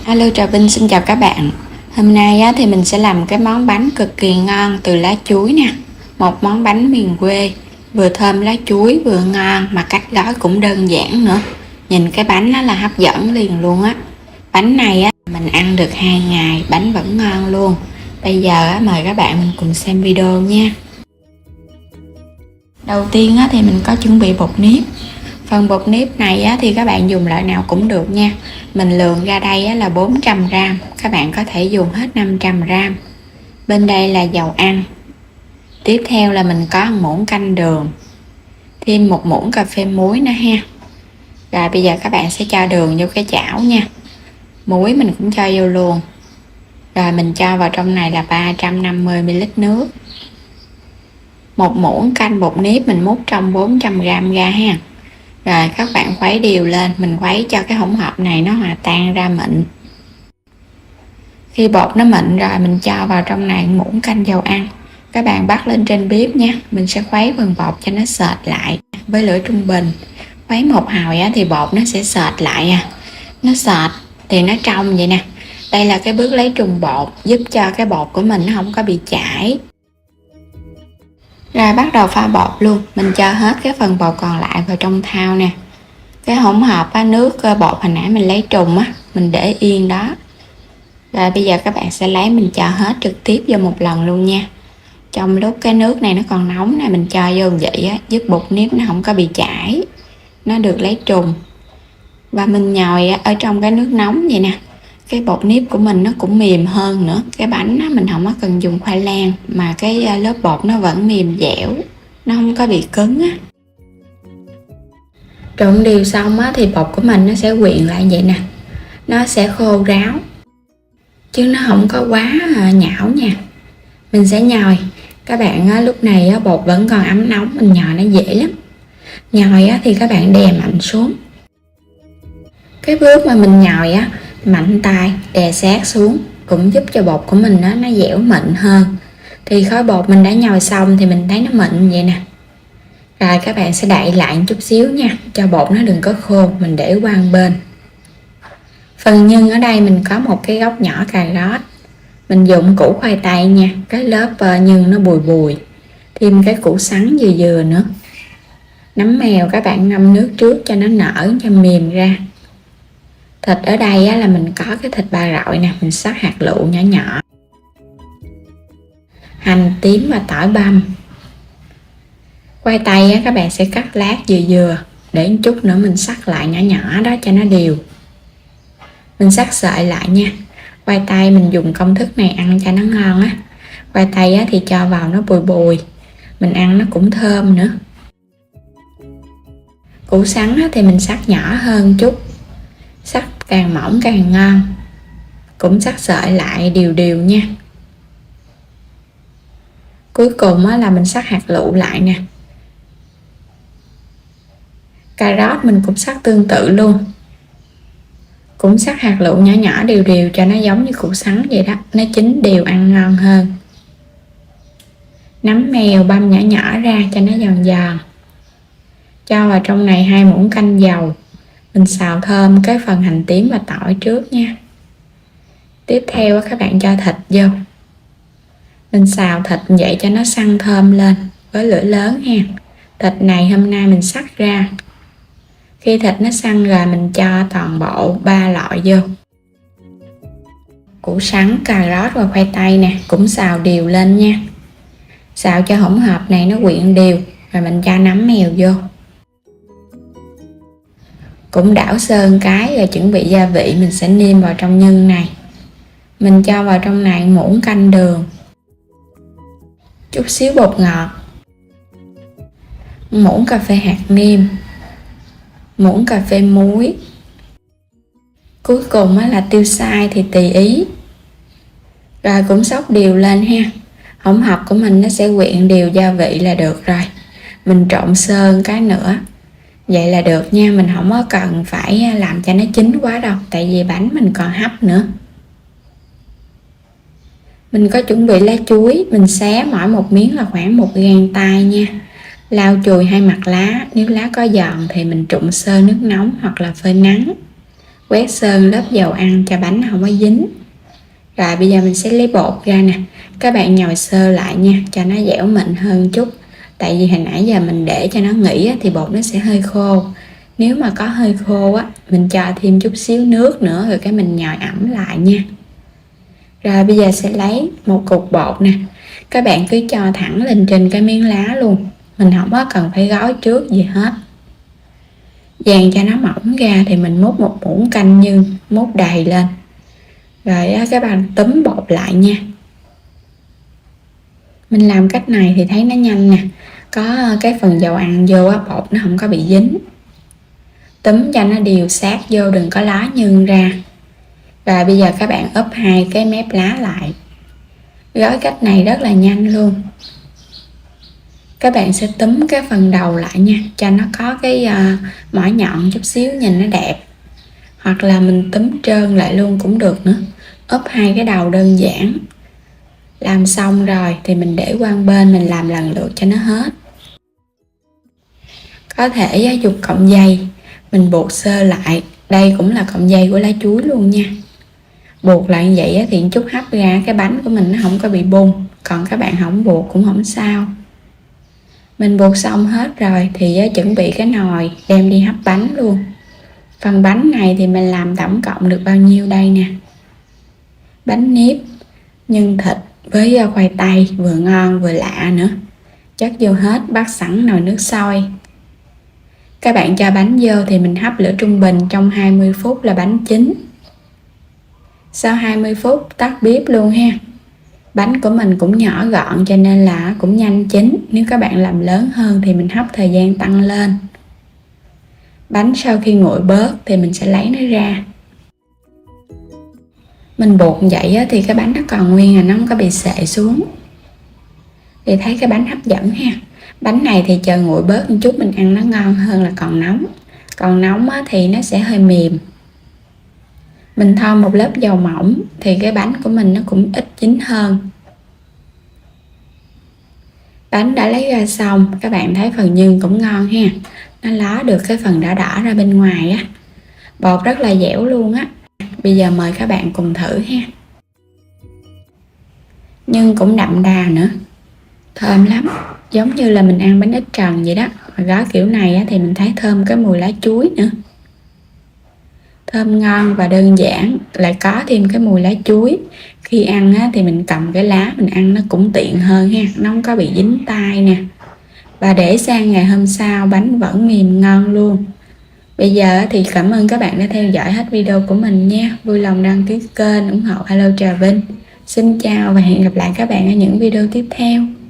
Alo, Trà Vinh xin chào các bạn. Hôm nay thì mình sẽ làm cái món bánh cực kỳ ngon từ lá chuối nè. Một món bánh miền quê, vừa thơm lá chuối vừa ngon mà cách gói cũng đơn giản nữa. Nhìn cái bánh là hấp dẫn liền luôn á. Bánh này mình ăn được 2 ngày, bánh vẫn ngon luôn. Bây giờ mời các bạn mình cùng xem video nha. Đầu tiên thì mình có chuẩn bị bột nếp. Phần bột nếp này thì các bạn dùng loại nào cũng được nha. Mình lượng ra đây là 400g, các bạn có thể dùng hết 500g. Bên đây là dầu ăn. Tiếp theo là mình có 1 muỗng canh đường, thêm 1 muỗng cà phê muối nữa ha. Rồi bây giờ các bạn sẽ cho đường vô cái chảo nha. Muối mình cũng cho vô luôn. Rồi mình cho vào trong này là 350ml nước. 1 muỗng canh bột nếp mình múc trong 400g ra ha. Rồi các bạn khuấy đều lên, mình khuấy cho cái hỗn hợp này nó hòa tan ra mịn. Khi bột nó mịn rồi mình cho vào trong này 1 muỗng canh dầu ăn. Các bạn bắt lên trên bếp nha, mình sẽ khuấy phần bột cho nó sệt lại với lửa trung bình. Khuấy một hồi thì bột nó sẽ sệt lại nó sệt thì nó trong vậy nè. Đây là cái bước lấy trùng bột, giúp cho cái bột của mình nó không có bị chảy. Rồi bắt đầu pha bột luôn, mình cho hết cái phần bột còn lại vào trong thau nè. Cái hỗn hợp nước bột hồi nãy mình lấy trùng mình để yên đó. Rồi bây giờ các bạn sẽ lấy, mình cho hết trực tiếp vô một lần luôn nha. Trong lúc cái nước này nó còn nóng này, mình cho vô vậy giúp bột nếp nó không có bị chảy, nó được lấy trùng. Và mình nhồi ở trong cái nước nóng vậy nè, cái bột nếp của mình nó cũng mềm hơn nữa. Cái bánh mình không có cần dùng khoai lang mà cái lớp bột nó vẫn mềm dẻo, nó không có bị cứng Trộn đều xong thì bột của mình nó sẽ quyện lại vậy nè, nó sẽ khô ráo chứ nó không có quá nhão nha. Mình sẽ nhồi. Các bạn lúc này bột vẫn còn ấm nóng, mình nhồi nó dễ lắm. Nhồi thì các bạn đè mạnh xuống. Cái bước mà mình nhồi mạnh tay đè sát xuống cũng giúp cho bột của mình nó dẻo mịn hơn. Thì khối bột mình đã nhồi xong thì mình thấy nó mịn vậy nè. Rồi các bạn sẽ đậy lại một chút xíu nha, cho bột nó đừng có khô, mình để qua một bên. Phần nhân ở đây mình có một cái góc nhỏ cà rốt. Mình dùng củ khoai tây nha, cái lớp nhân nó bùi bùi. Thêm cái củ sắn vừa vừa nữa. Nấm mèo các bạn ngâm nước trước cho nó nở, cho mềm ra. Thịt ở đây là mình có cái thịt bà rọi nè, mình xắt hạt lựu nhỏ nhỏ. Hành tím và tỏi băm. Khoai tây các bạn sẽ cắt lát vừa vừa, để một chút nữa mình xắt lại nhỏ nhỏ đó cho nó đều. Mình xắt sợi lại nha. Khoai tây mình dùng công thức này ăn cho nó ngon Khoai tây thì cho vào nó bùi bùi, mình ăn nó cũng thơm nữa. Củ sắn thì mình xắt nhỏ hơn chút, xắt càng mỏng càng ngon. Cũng xắt sợi lại đều đều nha. Cuối cùng là mình xắt hạt lựu lại nè. Cà rốt mình cũng xắt tương tự luôn, cũng xắt hạt lựu nhỏ nhỏ đều đều cho nó giống như củ sắn vậy đó, nó chín đều ăn ngon hơn. Nấm mèo băm nhỏ nhỏ ra cho nó giòn giòn. Cho vào trong này 2 muỗng canh dầu. Mình xào thơm cái phần hành tím và tỏi trước nha. Tiếp theo các bạn cho thịt vô. Mình xào thịt vậy cho nó săn thơm lên với lửa lớn ha. Thịt này hôm nay mình xắt ra. Khi thịt nó săn rồi mình cho toàn bộ 3 loại vô. Củ sắn, cà rốt và khoai tây nè, cũng xào đều lên nha. Xào cho hỗn hợp này nó quyện đều, rồi mình cho nấm mèo vô. Cũng đảo sơn cái rồi chuẩn bị gia vị, mình sẽ nêm vào trong nhân này. Mình cho vào trong này 1 muỗng canh đường, chút xíu bột ngọt, 1 muỗng cà phê hạt nêm, 1 muỗng cà phê muối. Cuối cùng là tiêu xay thì tùy ý. Rồi cũng xóc đều lên ha. Hỗn hợp của mình nó sẽ quyện đều gia vị là được rồi. Mình trộn sơn cái nữa, vậy là được nha. Mình không có cần phải làm cho nó chín quá đâu, tại vì bánh mình còn hấp nữa. Mình có chuẩn bị lá chuối, mình xé mỗi một miếng là khoảng 1 gang tay nha. Lau chùi 2 mặt lá, nếu lá có giòn thì mình trụng sơ nước nóng hoặc là phơi nắng. quét sơn lớp dầu ăn cho bánh không có dính. Rồi bây giờ mình sẽ lấy bột ra nè, các bạn nhồi sơ lại nha, cho nó dẻo mịn hơn chút. Tại vì hồi nãy giờ mình để cho nó nghỉ á, thì bột nó sẽ hơi khô. Nếu mà có hơi khô á, mình cho thêm chút xíu nước nữa rồi cái mình nhồi ẩm lại nha. Rồi bây giờ sẽ lấy một cục bột nè, các bạn cứ cho thẳng lên trên cái miếng lá luôn, mình không có cần phải gói trước gì hết. Dàn cho nó mỏng ra thì mình múc một muỗng canh như múc đầy lên. Rồi các bạn túm bột lại nha. Mình làm cách này thì thấy nó nhanh nè, có cái phần dầu ăn vô á, bột nó không có bị dính. Túm cho nó đều sát vô, đừng có lá nhương ra. Rồi bây giờ các bạn úp hai cái mép lá lại. Gói cách này rất là nhanh luôn. Các bạn sẽ túm cái phần đầu lại nha, cho nó có cái mỏ nhọn chút xíu nhìn nó đẹp. Hoặc là mình túm trơn lại luôn cũng được nữa. Úp hai cái đầu đơn giản. Làm xong rồi thì mình để qua bên, mình làm lần lượt cho nó hết. Có thể dùng cọng dây mình buộc sơ lại. Đây cũng là cọng dây của lá chuối luôn nha. Buộc lại như vậy thì chút hấp ra cái bánh của mình nó không có bị bung. Còn các bạn không buộc cũng không sao. Mình buộc xong hết rồi thì chuẩn bị cái nồi đem đi hấp bánh luôn. Phần bánh này thì mình làm tổng cộng được bao nhiêu đây nè. Bánh nếp nhân thịt với khoai tây, vừa ngon vừa lạ nữa. Chất vô hết, bắt sẵn nồi nước sôi. Các bạn cho bánh vô thì mình hấp lửa trung bình trong 20 phút là bánh chín. Sau 20 phút tắt bếp luôn ha. Bánh của mình cũng nhỏ gọn cho nên là cũng nhanh chín. Nếu các bạn làm lớn hơn thì mình hấp thời gian tăng lên. Bánh sau khi nguội bớt thì mình sẽ lấy nó ra. Mình buộc vậy thì cái bánh nó còn nguyên, nó không có bị xệ xuống. Thì thấy cái bánh hấp dẫn ha. Bánh này thì chờ nguội bớt một chút mình ăn nó ngon hơn là còn nóng. Còn nóng thì nó sẽ hơi mềm. Mình thoa một lớp dầu mỏng thì cái bánh của mình nó cũng ít chín hơn. Bánh đã lấy ra xong, các bạn thấy phần nhân cũng ngon ha. Nó ló được cái phần đỏ đỏ ra bên ngoài á. Bột rất là dẻo luôn á. Bây giờ mời các bạn cùng thử ha. Nhân cũng đậm đà nữa, thơm lắm, giống như là mình ăn bánh ít trần vậy đó. Mà gói kiểu này thì mình thấy thơm cái mùi lá chuối nữa. Thơm ngon và đơn giản, lại có thêm cái mùi lá chuối. Khi ăn thì mình cầm cái lá mình ăn nó cũng tiện hơn ha, nó không có bị dính tay nè. Và để sang ngày hôm sau bánh vẫn mềm ngon luôn. Bây giờ thì cảm ơn các bạn đã theo dõi hết video của mình nha. Vui lòng đăng ký kênh ủng hộ Alo Trà Vinh. Xin chào và hẹn gặp lại các bạn ở những video tiếp theo.